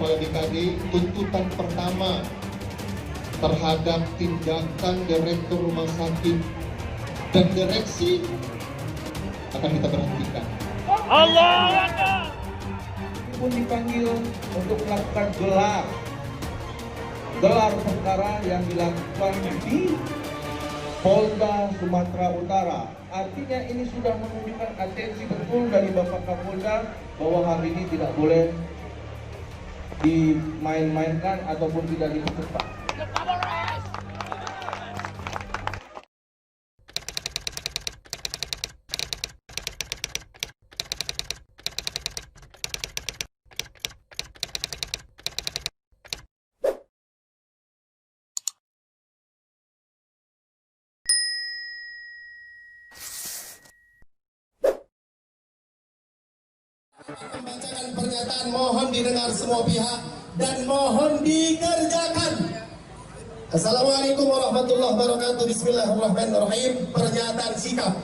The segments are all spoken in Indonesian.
Kepala BKD, tuntutan pertama terhadap tindakan Direktur Rumah Sakit dan direksi akan kita berhentikan. Allah Akbar. Pun dipanggil untuk melakukan gelar perkara yang dilakukan di Polda Sumatera Utara. Artinya ini sudah menunjukkan atensi betul dari Bapak Kapolda bahwa hari ini tidak boleh dimain-mainkan ataupun tidak dipercepat. Pembacaan pernyataan mohon didengar semua pihak dan mohon dikerjakan. Assalamualaikum warahmatullahi wabarakatuh. Bismillahirrahmanirrahim. Pernyataan sikap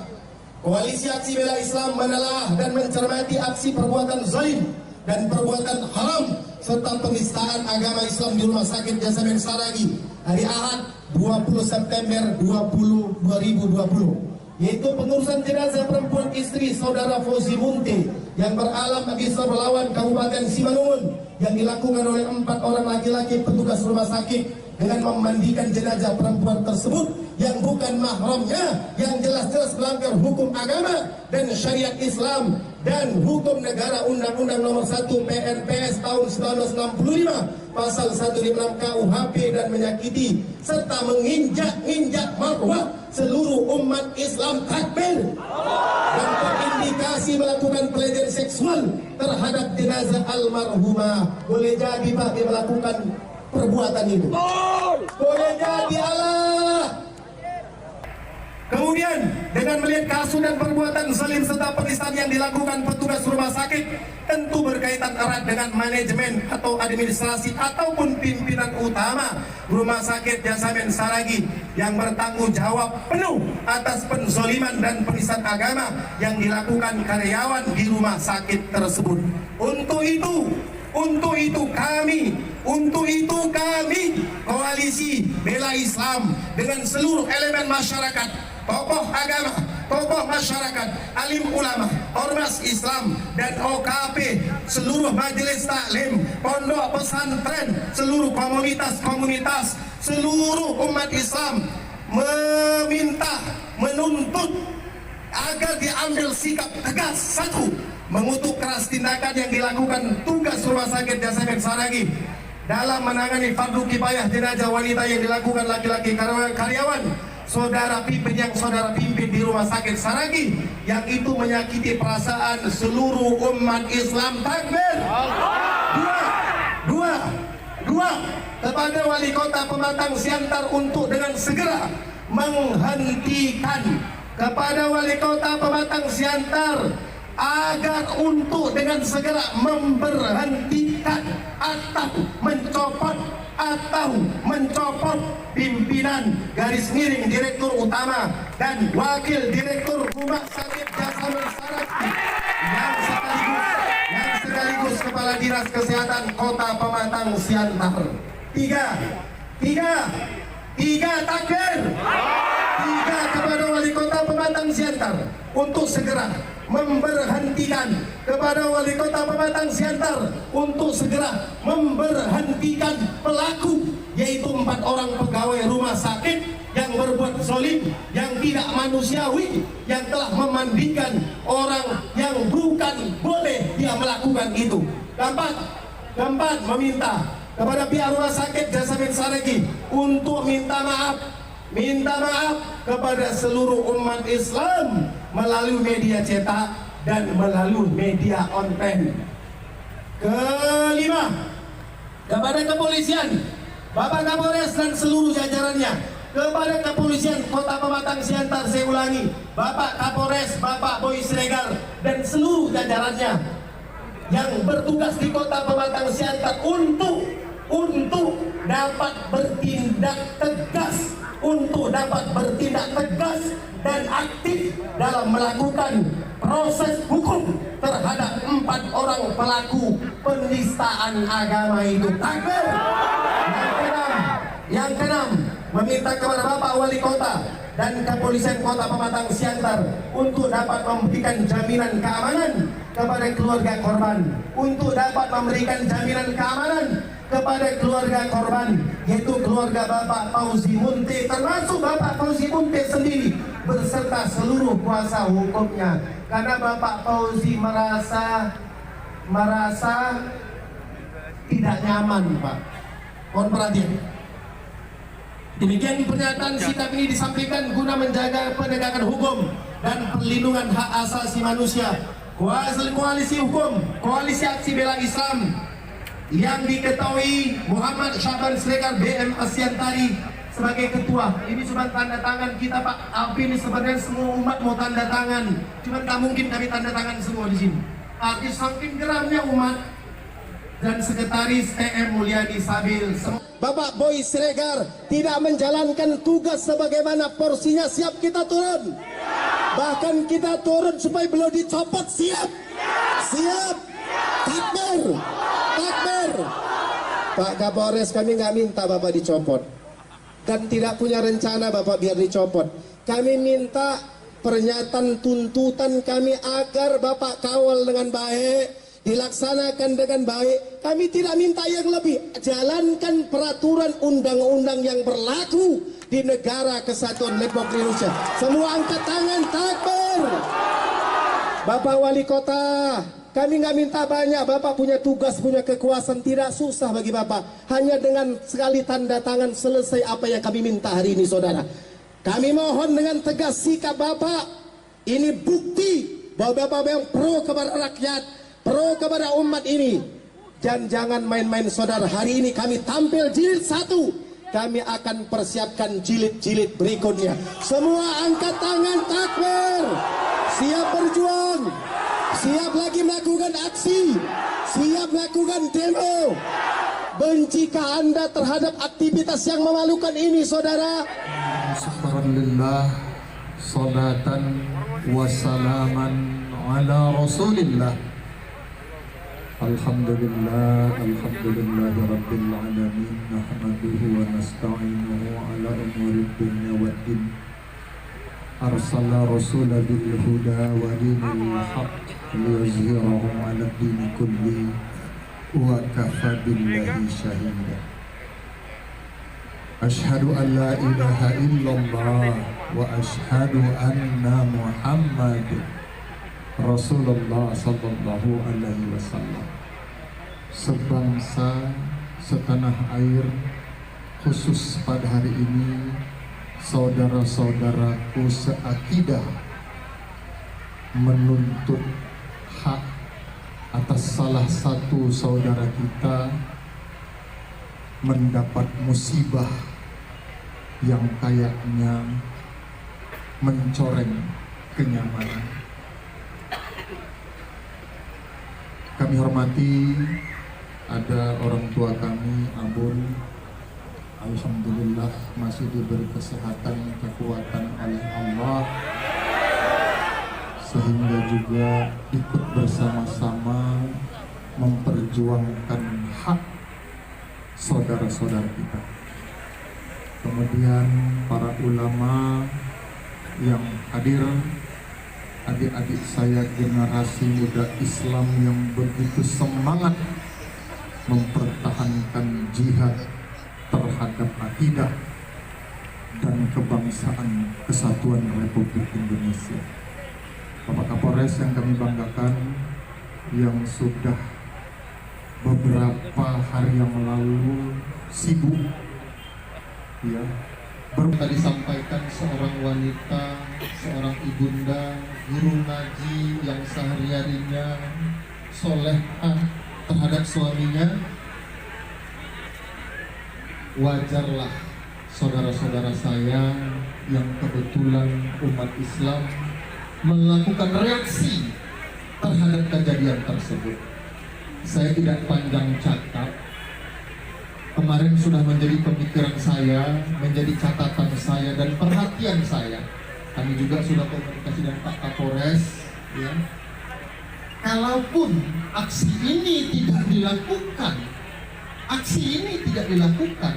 Koalisi Aksi Bela Islam menelaah dan mencermati aksi perbuatan zalim dan perbuatan haram serta penistaan agama Islam di Rumah Sakit Jasamen Saragi hari Ahad 20 September 2020, yaitu pengurusan jenazah perempuan istri saudara Fauzi Munte yang beralam bagi Melawan Kabupaten Simalungun yang dilakukan oleh 4 orang laki-laki petugas rumah sakit dengan memandikan jenazah perempuan tersebut yang bukan mahramnya, yang jelas-jelas melanggar hukum agama dan syariat Islam dan hukum negara Undang-Undang Nomor 1 PNPS tahun 1965 pasal 156 KUHP dan menyakiti serta menginjak-injak marwah seluruh umat Islam takbir dan terindikasi melakukan pelecehan seksual terhadap jenazah almarhumah. Boleh jadi Pak dia melakukan perbuatan itu. Boleh jadi Allah. Kemudian dengan melihat kasus dan perbuatan zalim serta penistaan yang dilakukan petugas rumah sakit tentu berkaitan erat dengan manajemen atau administrasi ataupun pimpinan utama Rumah Sakit Jasamen Saragi yang bertanggung jawab penuh atas penzoliman dan penistaan agama yang dilakukan karyawan di rumah sakit tersebut. Untuk itu kami Koalisi Bela Islam dengan seluruh elemen masyarakat, tokoh agama, tokoh masyarakat, alim ulama, ormas Islam dan OKP, seluruh majelis taklim, pondok pesantren, seluruh komunitas, seluruh umat Islam menuntut agar diambil sikap tegas. Satu, mengutuk keras tindakan yang dilakukan tugas Rumah Sakit Jasamen Saragi dalam menangani fardu kifayah jenazah wanita yang dilakukan laki-laki karyawan saudara pimpin di Rumah Sakit Saragi yang itu menyakiti perasaan seluruh umat Islam takbir. Dua, kepada Wali Kota Pematang Siantar untuk dengan segera menghentikan, kepada Wali Kota Pematang Siantar agar untuk dengan segera memberhentikan atau mencopot pimpinan garis miring Direktur Utama dan Wakil Direktur Rumah Sakit Jasamen Saragi yang sekaligus Kepala Dinas Kesehatan Kota Pematang Siantar. Tiga takbir. Tiga, kepada Wali Kota Pematang Siantar untuk segera memberhentikan, kepada Wali Kota Pematang Siantar untuk segera memberhentikan pelaku, yaitu 4 orang pegawai rumah sakit yang berbuat zalim, yang tidak manusiawi, yang telah memandikan orang yang bukan boleh dia melakukan itu. Keempat, meminta kepada pihak Rumah Sakit Jasamen Saragi untuk minta maaf kepada seluruh umat Islam melalui media cetak dan melalui media online. Kelima, kepada kepolisian, Bapak Kapolres dan seluruh jajarannya, kepada kepolisian Kota Pematang Siantar, saya ulangi, Bapak Kapolres, Bapak Boy Siregar dan seluruh jajarannya yang bertugas di Kota Pematang Siantar untuk dapat bertindak tegas dan aktif dalam melakukan proses hukum terhadap 4 orang pelaku penistaan agama itu. Takbir. Yang keenam, meminta kepada Bapak Wali Kota dan Kepolisian Kota Pematang Siantar untuk dapat memberikan jaminan keamanan kepada keluarga korban, untuk dapat memberikan jaminan keamanan kepada keluarga korban, yaitu keluarga Bapak Fauzi Munte, termasuk Bapak Fauzi Munte sendiri beserta seluruh kuasa hukumnya, karena Bapak Fauzi merasa tidak nyaman, Pak. Mohon perhatian. Demikian pernyataan sikap ini disampaikan guna menjaga penegakan hukum dan perlindungan hak asasi manusia. Koalisi hukum, Koalisi Aksi Bela Islam yang diketahui Muhammad Syaban Siregar BM Asyantari sebagai ketua. Ini cuma tanda tangan kita, Pak. Apa ini sebenarnya semua umat mau tanda tangan, cuma tak mungkin kami tanda tangan semua di sini. Arti saking geramnya umat. Dan Sekretaris TM Mulyadi Sabil, Bapak Boy Siregar tidak menjalankan tugas sebagaimana porsinya. Siap kita turun, bahkan kita turun supaya beliau dicopot. Siap, siap, takbir, takbir. Pak Kapolres, kami nggak minta Bapak dicopot dan tidak punya rencana Bapak biar dicopot. Kami minta pernyataan tuntutan kami agar Bapak kawal dengan baik, dilaksanakan dengan baik. Kami tidak minta yang lebih. Jalankan peraturan undang-undang yang berlaku di negara kesatuan Republik Indonesia. Semua angkat tangan, takbir. Bapak Wali Kota, kami nggak minta banyak. Bapak punya tugas, punya kekuasaan, tidak susah bagi Bapak. Hanya dengan sekali tanda tangan selesai apa yang kami minta hari ini, saudara. Kami mohon dengan tegas sikap Bapak. Ini bukti bahwa Bapak yang pro kepada rakyat, pro kepada umat ini. Dan jangan main-main, saudara. Hari ini kami tampil jilid 1. Kami akan persiapkan jilid-jilid berikutnya. Semua angkat tangan, takbir. Siap berjuang, siap lagi melakukan aksi, siap melakukan demo. Bencikah Anda terhadap aktivitas yang memalukan ini, saudara? Subhanallah, salatan wassalaman ala rasulillah. Alhamdulillah, alhamdulillah rabbil alamin. Nahmaduhu wa nasta'inuhu ala umuri dunya waddin. Arsala rasula bil huda wa dinil haqq liyuzhirahu ala dini kulli wa kafa billahi shahida. Ashhadu an la ilaha illallah wa ashhadu anna Muhammad Rasulullah sallallahu alaihi wasallam. Sebangsa, setanah air, khusus pada hari ini saudara-saudaraku seakidah menuntut hak atas salah satu saudara kita mendapat musibah yang kayaknya mencoreng kenyamanan. Kami hormati ada orang tua kami, Abun, alhamdulillah masih diberi kesehatan, kekuatan oleh Allah, sehingga juga ikut bersama-sama memperjuangkan hak saudara-saudara kita. Kemudian para ulama yang hadir, adik-adik saya generasi muda Islam yang begitu semangat mempertahankan jihad terhadap akidah dan kebangsaan kesatuan Republik Indonesia. Bapak Kapolres yang kami banggakan, yang sudah beberapa hari yang lalu sibuk ya, Baru tadi disampaikan seorang wanita, seorang ibunda, guru ngaji yang sehari-harinya solehah terhadap suaminya. Wajarlah saudara-saudara saya yang kebetulan umat Islam melakukan reaksi terhadap kejadian tersebut. Saya tidak panjang cakap. Kemarin sudah menjadi pemikiran saya, menjadi catatan saya dan perhatian saya. Kami juga sudah komunikasi dengan Pak Kapolres, ya. kalaupun aksi ini tidak dilakukan,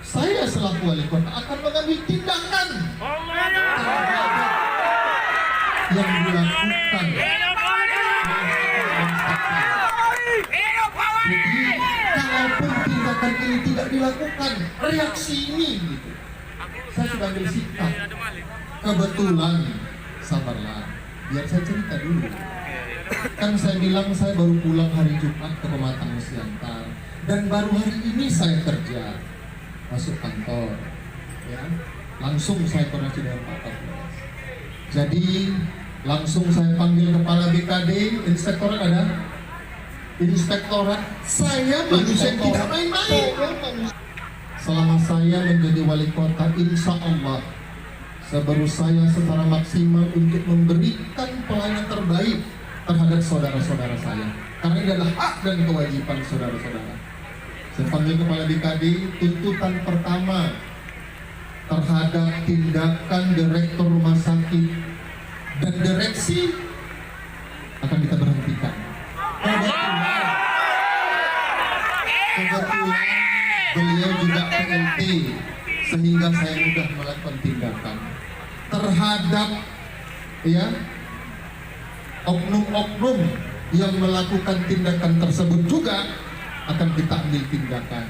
saya selaku wali kota akan mengambil tindakan yang dilakukan. Jadi kalaupun tindakan ini tidak dilakukan, reaksi ini gitu, saya sudah ambil sikap. Kebetulan, sabarlah, biar saya cerita dulu. Kan saya bilang saya baru pulang hari Jumat ke Pematang Siantar, dan baru hari ini saya kerja masuk kantor, ya. Langsung saya koordinasi dengan Pak Kapolres. Jadi langsung saya panggil kepala BKD, inspektorat ada, inspektorat. Saya manusia yang tidak main-main. Selama saya menjadi wali kota, insya Allah baru saya secara maksimal untuk memberikan pelayanan terbaik terhadap saudara-saudara saya, karena ini adalah hak dan kewajiban saudara-saudara. Saya panggil kepala BKD, tuntutan pertama terhadap tindakan direktur rumah sakit dan direksi akan kita berhentikan. Kebetulan beliau juga PLT, sehingga saya mudah melakukan tindakan terhadap oknum-oknum yang melakukan tindakan tersebut juga akan kita ambil tindakan.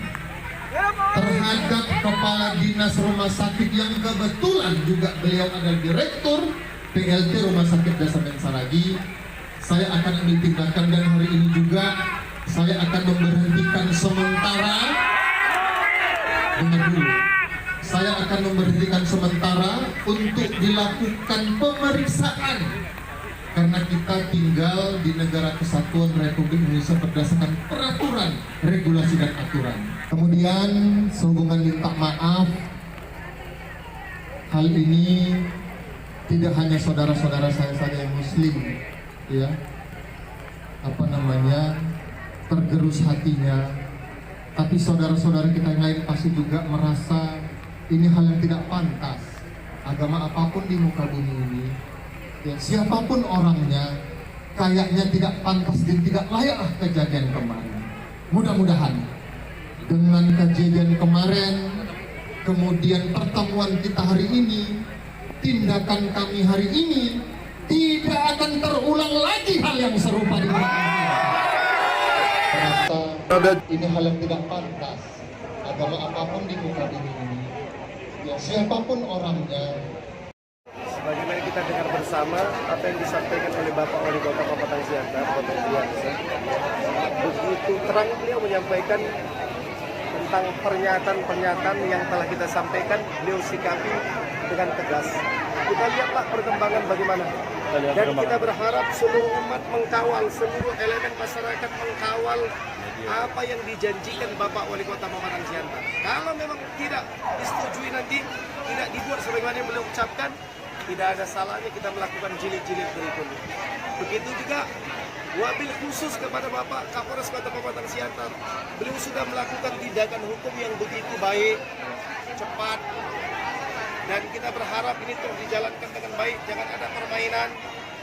Terhadap kepala dinas rumah sakit yang kebetulan juga beliau adalah direktur PLT Rumah Sakit Dasamen Saragi, saya akan ambil tindakan. Dan hari ini juga saya akan memberhentikan sementara, dengar dulu, saya akan memberhentikan sementara untuk dilakukan pemeriksaan, karena kita tinggal di negara kesatuan Republik Indonesia berdasarkan peraturan, regulasi dan aturan. Kemudian sehubungan minta maaf, hal ini tidak hanya saudara-saudara saya saja yang muslim, ya, tergerus hatinya, tapi saudara-saudara kita yang lain pasti juga merasa ini hal yang tidak pantas. Agama apapun di muka bumi ini, ya, siapapun orangnya, kayaknya tidak pantas dan tidak layak kejadian kemarin. Mudah-mudahan dengan kejadian kemarin, kemudian pertemuan kita hari ini, tindakan kami hari ini, tidak akan terulang lagi hal yang serupa di muka bumi. Ini hal yang tidak pantas. Agama apapun di muka bumi ini, ya, siapapun orangnya. Sebagaimana kita dengar bersama apa yang disampaikan oleh Bapak Wali Kota Pematang Siantar, Bapak Biasa, begitu terang beliau menyampaikan tentang pernyataan-pernyataan yang telah kita sampaikan, beliau sikapi dengan tegas. Kita lihatlah perkembangan bagaimana. Dan kita berharap seluruh umat mengkawal, seluruh elemen masyarakat mengkawal apa yang dijanjikan Bapak Wali Kota Pematang Siantar. Kalau memang tidak disetujui nanti, tidak dibuat sebagaimana yang beliau ucapkan, tidak ada salahnya kita melakukan jilid-jilid berikutnya. Begitu juga wabil khusus kepada Bapak Kapolres Kota Pematang Siantar. Beliau sudah melakukan tindakan hukum yang begitu baik, cepat, dan kita berharap ini terus dijalankan dengan baik. Jangan ada permainan.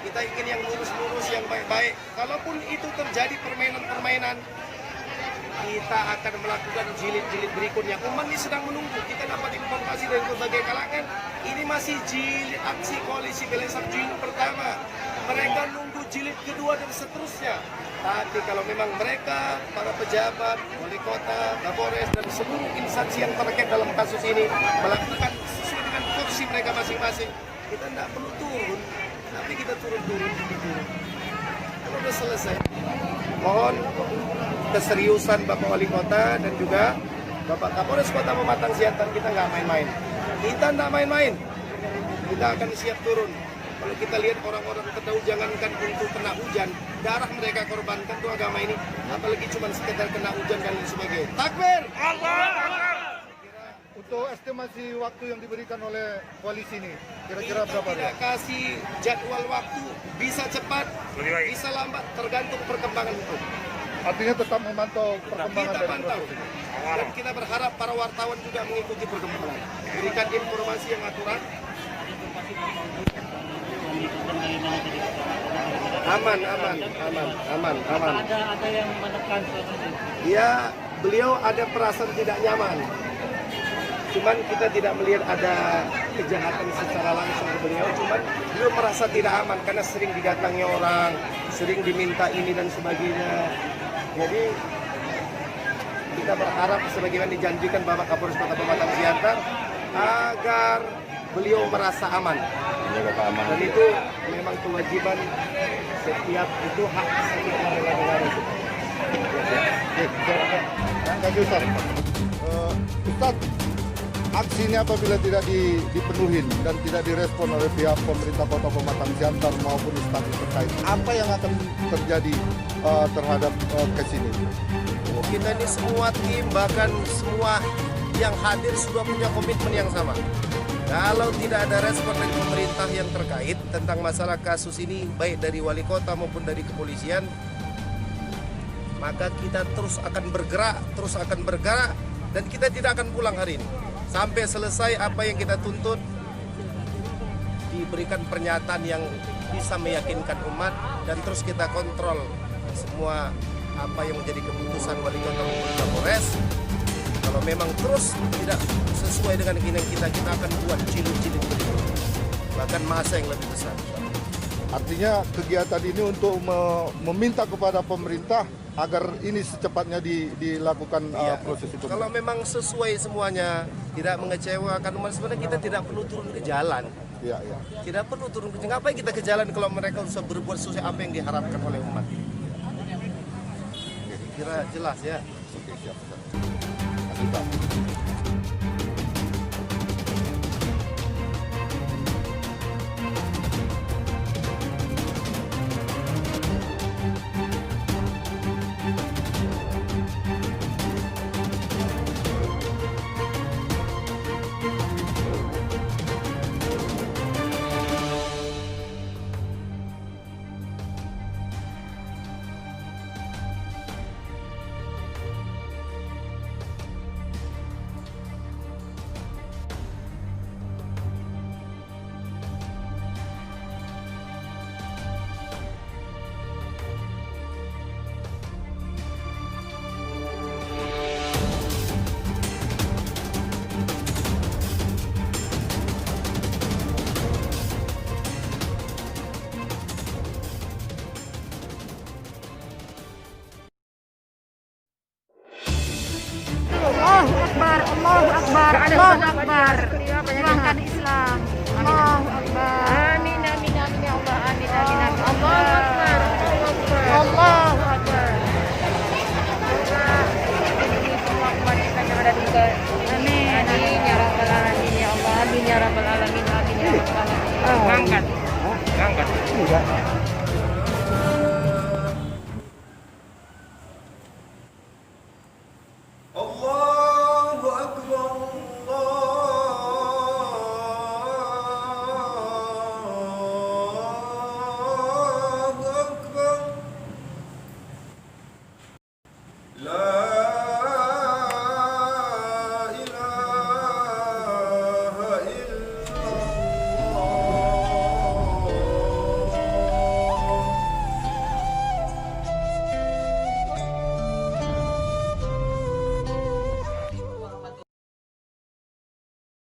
Kita ingin yang lurus-lurus, yang baik-baik. Kalaupun itu terjadi permainan-permainan, kita akan melakukan jilid-jilid berikutnya. Umat ini sedang menunggu. Kita dapat informasi dari berbagai kalangan. Ini masih jilid aksi koalisi Belesak jilid pertama. Mereka nunggu jilid kedua dan seterusnya. Tapi kalau memang mereka, para pejabat, wali kota, Kapolres, dan seluruh instansi yang terkait dalam kasus ini melakukan sesuai dengan porsi mereka masing-masing, kita tidak perlu turun. Tapi kita turun-turun. Kalau sudah selesai, mohon keseriusan Bapak Wali Kota dan juga Bapak Kapolres Kota Pematang Siantar. Kita nggak main-main. Kita nggak main-main. Kita akan siap turun. Kalau kita lihat orang-orang terdahulu, jangankan untuk kena hujan, darah mereka korbankan tuh agama ini, apalagi cuma sekedar kena hujan dan lain sebagainya. Takbir! Untuk estimasi waktu yang diberikan oleh koalisi ini, kira-kira berapa? Tidak kasih jadwal waktu, bisa cepat, bisa lambat, tergantung perkembangan hukum. Artinya tetap memantau perkembangan Kita dari pantau. proses ini. Dan kita berharap para wartawan juga mengikuti perkembangan. Berikan informasi yang akurat. Aman. Ada yang menekan seperti Ya, beliau ada perasaan tidak nyaman. Cuman kita tidak melihat ada kejahatan secara langsung ke beliau. Cuman beliau merasa tidak aman karena sering didatangi orang, sering diminta ini dan sebagainya. Jadi kita berharap sebagaimana dijanjikan Bapak Kapolres Kota Pematang Siantar agar beliau merasa aman. Dan itu memang kewajiban setiap, itu hak setiap warga negara. Thank you, Ustaz. Ustaz, aksi ini apabila tidak dipenuhi dan tidak direspon oleh pihak pemerintah Kota Pematang Siantar maupun instansi terkait, apa yang akan terjadi terhadap kes ini? Kita ini semua tim, bahkan semua yang hadir sudah punya komitmen yang sama. Kalau tidak ada respon dari pemerintah yang terkait tentang masalah kasus ini, baik dari wali kota maupun dari kepolisian, maka kita terus akan bergerak, dan kita tidak akan pulang hari ini. Sampai selesai apa yang kita tuntut, diberikan pernyataan yang bisa meyakinkan umat, dan terus kita kontrol semua apa yang menjadi keputusan wali kota maupun Kapolres. Kalau memang terus tidak sesuai dengan keinginan kita akan buat jilid-jilid berikutnya, bahkan masa yang lebih besar. Artinya kegiatan ini untuk meminta kepada pemerintah agar ini secepatnya dilakukan proses itu. Kalau memang sesuai semuanya, tidak mengecewakan umat, sebenarnya kita tidak perlu turun ke jalan. Iya. Tidak perlu turun ke jalan. Ngapain kita ke jalan kalau mereka bisa berbuat sesuai apa yang diharapkan oleh umat? Kira jelas ya. Oke, siap. Mantap. Allahu Akbar, Allahu Akbar, Allahu Akbar. Perjuangkan Islam. Allahu Akbar. Amin, amin, amin ya Allah. Amin, amin, amin. Allahu Akbar. Allahu Akbar. Ini semua umat Islam yang ada di dunia. Amin. Amin ya rabbal alamin ya Allah. Amin ya rabbal alamin. Amin ya rabbal alamin. Angkat.